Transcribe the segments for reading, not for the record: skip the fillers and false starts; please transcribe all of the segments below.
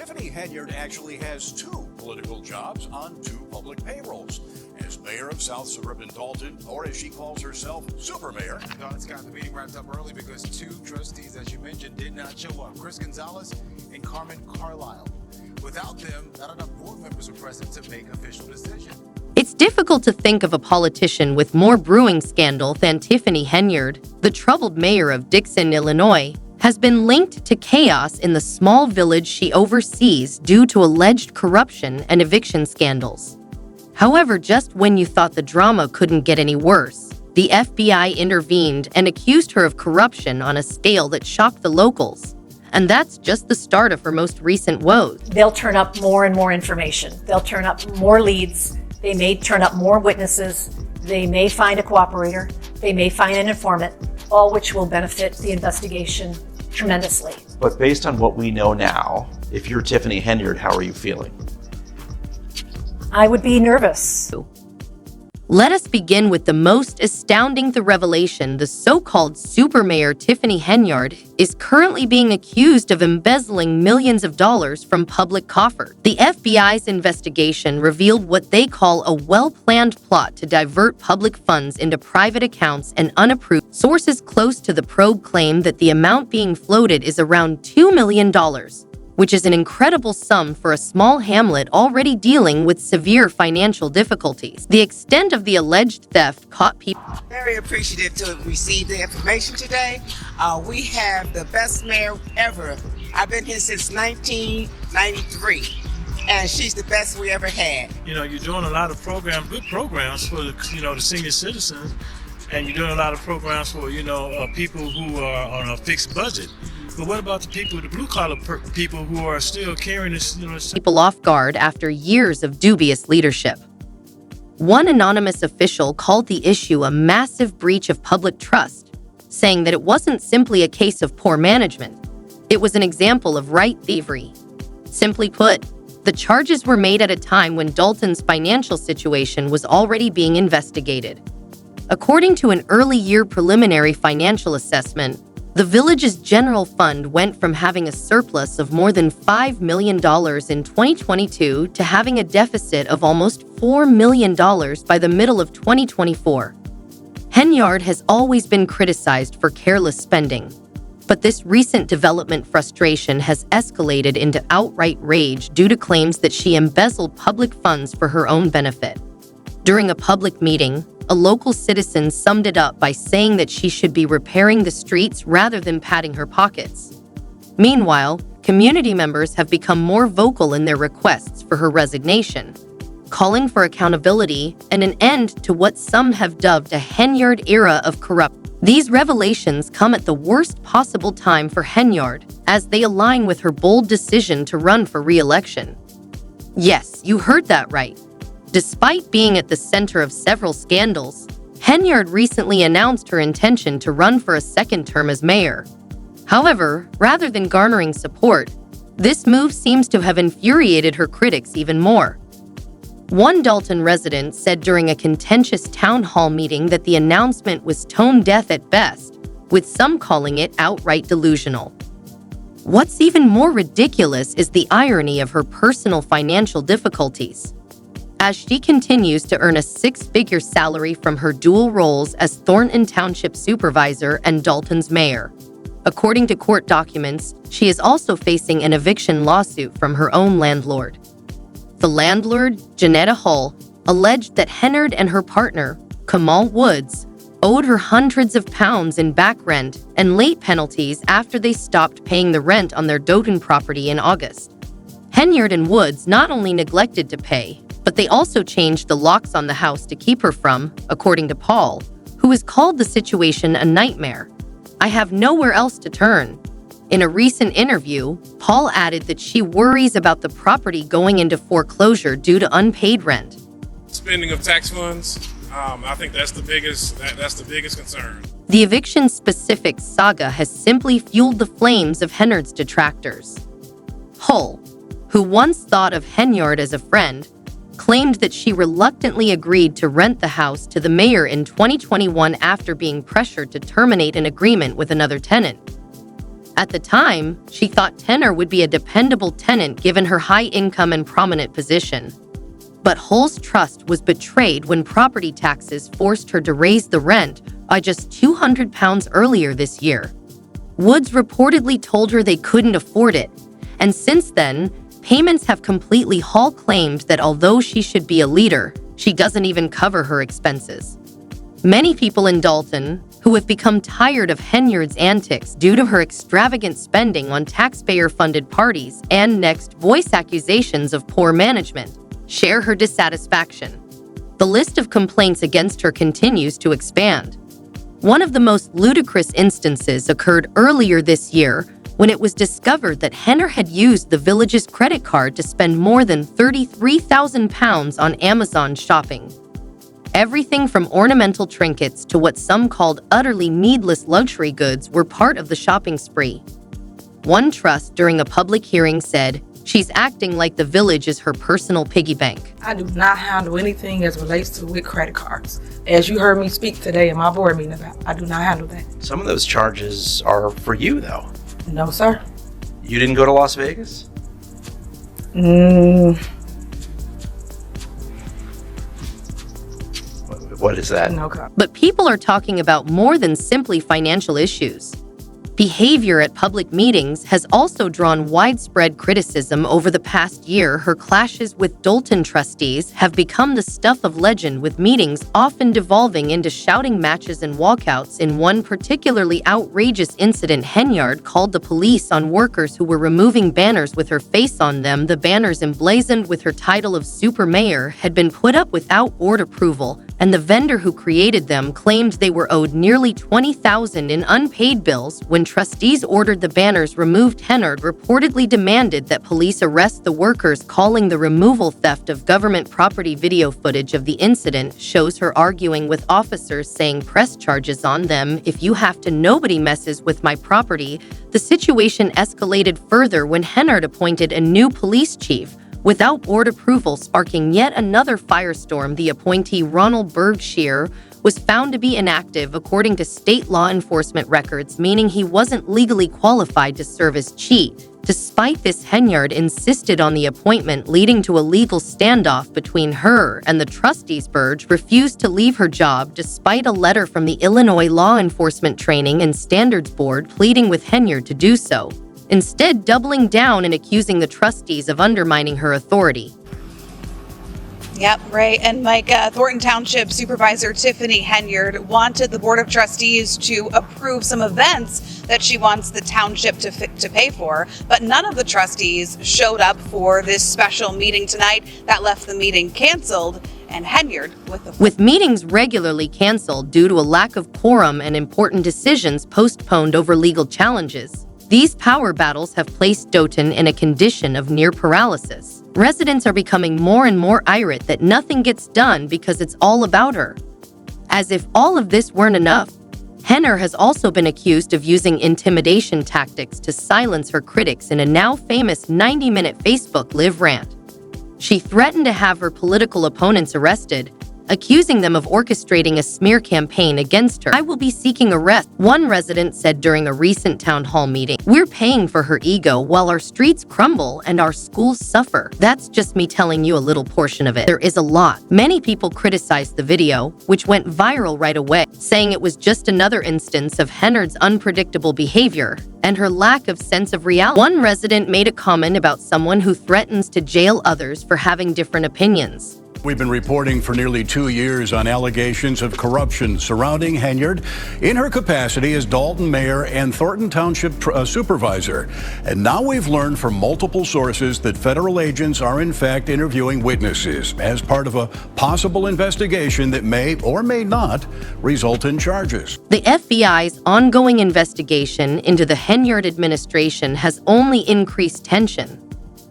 Tiffany Henyard actually has two political jobs on two public payrolls. As mayor of South Suburban Dalton, or as she calls herself, Super Mayor. Scott, the meeting wrapped up early because two trustees, as you mentioned, did not show up. Chris Gonzalez and Carmen Carlisle. Without them, not enough board members were present to make official decision. It's difficult to think of a politician with more brewing scandal than Tiffany Henyard. The troubled mayor of Dixon, Illinois, has been linked to chaos in the small village she oversees due to alleged corruption and eviction scandals. However, just when you thought the drama couldn't get any worse, the FBI intervened and accused her of corruption on a scale that shocked the locals. And that's just the start of her most recent woes. They'll turn up more and more information. They'll turn up more leads. They may turn up more witnesses. They may find a cooperator. They may find an informant, all which will benefit the investigation tremendously. But based on what we know now, if you're Tiffany Henyard, how are you feeling? I would be nervous. Let us begin with the most astounding revelation. The so-called super mayor Tiffany Henyard is currently being accused of embezzling millions of dollars from public coffers. The FBI's investigation revealed what they call a well-planned plot to divert public funds into private accounts and unapproved. Sources close to the probe claim that the amount being floated is around $2 million, which is an incredible sum for a small hamlet already dealing with severe financial difficulties. The extent of the alleged theft caught people. Very appreciative to receive the information today. We have the best mayor ever. I've been here since 1993, and she's the best we ever had. You know, you're doing a lot of programs, good programs for the senior citizens, and you're doing a lot of programs for people who are on a fixed budget. But what about the people, the blue-collar people who are still carrying this, people off guard after years of dubious leadership. One anonymous official called the issue a massive breach of public trust, saying that it wasn't simply a case of poor management. It was an example of right thievery. Simply put, the charges were made at a time when Dalton's financial situation was already being investigated. According to an early-year preliminary financial assessment, the village's general fund went from having a surplus of more than $5 million in 2022 to having a deficit of almost $4 million by the middle of 2024. Henyard has always been criticized for careless spending, but this recent development frustration has escalated into outright rage due to claims that she embezzled public funds for her own benefit. During a public meeting, a local citizen summed it up by saying that she should be repairing the streets rather than padding her pockets. Meanwhile, community members have become more vocal in their requests for her resignation, calling for accountability and an end to what some have dubbed a Henyard era of corruption. These revelations come at the worst possible time for Henyard, as they align with her bold decision to run for re-election. Yes, you heard that right. Despite being at the center of several scandals, Henyard recently announced her intention to run for a second term as mayor. However, rather than garnering support, this move seems to have infuriated her critics even more. One Dalton resident said during a contentious town hall meeting that the announcement was tone-deaf at best, with some calling it outright delusional. What's even more ridiculous is the irony of her personal financial difficulties, as she continues to earn a six-figure salary from her dual roles as Thornton Township Supervisor and Dalton's mayor. According to court documents, she is also facing an eviction lawsuit from her own landlord. The landlord, Janetta Hull, alleged that Henyard and her partner, Kamal Woods, owed her hundreds of pounds in back rent and late penalties after they stopped paying the rent on their Dalton property in August. Henyard and Woods not only neglected to pay, but they also changed the locks on the house to keep her from, according to Paul, who has called the situation a nightmare. I have nowhere else to turn. In a recent interview, Paul added that she worries about the property going into foreclosure due to unpaid rent. Spending of tax funds, I think that's the biggest concern. The eviction-specific saga has simply fueled the flames of Henyard's detractors. Hull, who once thought of Henyard as a friend, claimed that she reluctantly agreed to rent the house to the mayor in 2021 after being pressured to terminate an agreement with another tenant. At the time, she thought Tenor would be a dependable tenant given her high income and prominent position. But Hull's trust was betrayed when property taxes forced her to raise the rent by just £200 earlier this year. Woods reportedly told her they couldn't afford it, and since then, payments have completely Hull claimed that although she should be a leader, she doesn't even cover her expenses. Many people in Dalton, who have become tired of Henyard's antics due to her extravagant spending on taxpayer-funded parties and next voice accusations of poor management, share her dissatisfaction. The list of complaints against her continues to expand. One of the most ludicrous instances occurred earlier this year when it was discovered that Henyard had used the village's credit card to spend more than £33,000 on Amazon shopping. Everything from ornamental trinkets to what some called utterly needless luxury goods were part of the shopping spree. One trust during a public hearing said, "She's acting like the village is her personal piggy bank." I do not handle anything as relates to with credit cards. As you heard me speak today in my board meeting about, I do not handle that. Some of those charges are for you, though. No, sir. You didn't go to Las Vegas? What is that? No comment. But people are talking about more than simply financial issues. Behavior at public meetings has also drawn widespread criticism over the past year. Her clashes with Dalton trustees have become the stuff of legend, with meetings often devolving into shouting matches and walkouts. In one particularly outrageous incident, Henyard called the police on workers who were removing banners with her face on them. The banners, emblazoned with her title of super mayor, had been put up without board approval, and the vendor who created them claimed they were owed nearly $20,000 in unpaid bills. When trustees ordered the banners removed, Henyard reportedly demanded that police arrest the workers, calling the removal theft of government property. Video footage of the incident shows her arguing with officers, saying, "Press charges on them if you have to. Nobody messes with my property." The situation escalated further when Henyard appointed a new police chief without board approval, sparking yet another firestorm. The appointee, Ronald Berkshire, was found to be inactive according to state law enforcement records, meaning he wasn't legally qualified to serve as chief. Despite this, Henyard insisted on the appointment, leading to a legal standoff between her and the trustees. Burge refused to leave her job despite a letter from the Illinois Law Enforcement Training and Standards Board pleading with Henyard to do so, instead doubling down and accusing the trustees of undermining her authority. Yep, Ray and Mike. Thornton Township Supervisor Tiffany Henyard wanted the Board of Trustees to approve some events that she wants the township to pay for, but none of the trustees showed up for this special meeting tonight. That left the meeting canceled, and Henyard with meetings regularly canceled due to a lack of quorum and important decisions postponed over legal challenges. These power battles have placed Dalton in a condition of near paralysis. Residents are becoming more and more irate that nothing gets done because it's all about her. As if all of this weren't enough, Henyard has also been accused of using intimidation tactics to silence her critics in a now famous 90-minute Facebook Live rant. She threatened to have her political opponents arrested, accusing them of orchestrating a smear campaign against her. "I will be seeking arrest," one resident said during a recent town hall meeting. "We're paying for her ego while our streets crumble and our schools suffer." That's just me telling you a little portion of it. There is a lot. Many people criticized the video, which went viral right away, saying it was just another instance of Henyard's unpredictable behavior and her lack of sense of reality. One resident made a comment about someone who threatens to jail others for having different opinions. We've been reporting for nearly 2 years on allegations of corruption surrounding Henyard in her capacity as Dalton mayor and Thornton Township supervisor. And now we've learned from multiple sources that federal agents are in fact interviewing witnesses as part of a possible investigation that may or may not result in charges. The FBI's ongoing investigation into the Henyard administration has only increased tension.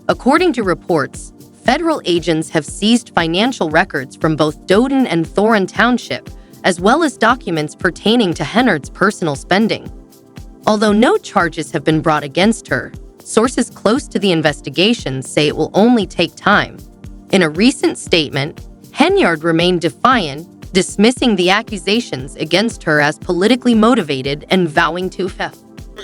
According to reports, federal agents have seized financial records from both Dalton and Thornton Township, as well as documents pertaining to Henyard's personal spending. Although no charges have been brought against her, sources close to the investigation say it will only take time. In a recent statement, Henyard remained defiant, dismissing the accusations against her as politically motivated and vowing to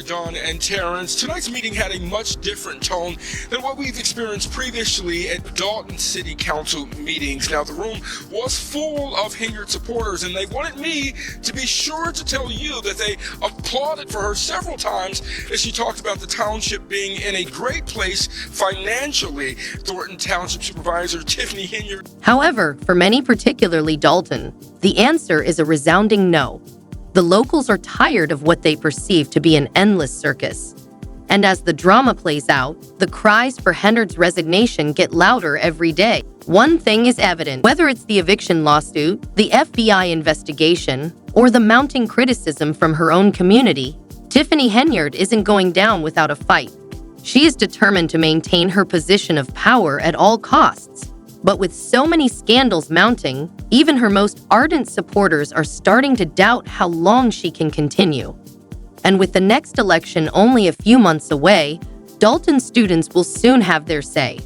John and Terrence, tonight's meeting had a much different tone than what we've experienced previously at Dalton City Council meetings. Now, the room was full of Henyard supporters, and they wanted me to be sure to tell you that they applauded for her several times as she talked about the township being in a great place financially. Thornton Township Supervisor Tiffany Henyard. However, for many, particularly Dalton, the answer is a resounding no. The locals are tired of what they perceive to be an endless circus. And as the drama plays out, the cries for Henyard's resignation get louder every day. One thing is evident: whether it's the eviction lawsuit, the FBI investigation, or the mounting criticism from her own community, Tiffany Henyard isn't going down without a fight. She is determined to maintain her position of power at all costs. But with so many scandals mounting, even her most ardent supporters are starting to doubt how long she can continue. And with the next election only a few months away, Dalton students will soon have their say.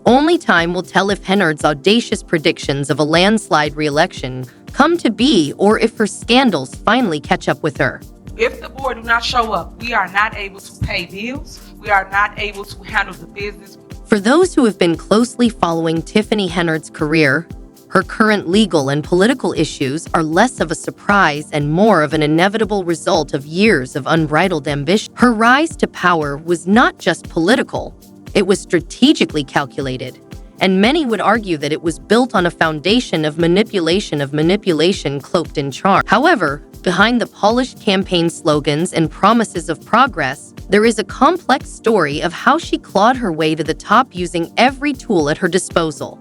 Only time will tell if Henyard's audacious predictions of a landslide re-election come to be, or if her scandals finally catch up with her. If the board do not show up, we are not able to pay bills. We are not able to handle the business. For those who have been closely following Tiffany Henyard's career, her current legal and political issues are less of a surprise and more of an inevitable result of years of unbridled ambition. Her rise to power was not just political, it was strategically calculated. And many would argue that it was built on a foundation of manipulation cloaked in charm. However, behind the polished campaign slogans and promises of progress, there is a complex story of how she clawed her way to the top using every tool at her disposal.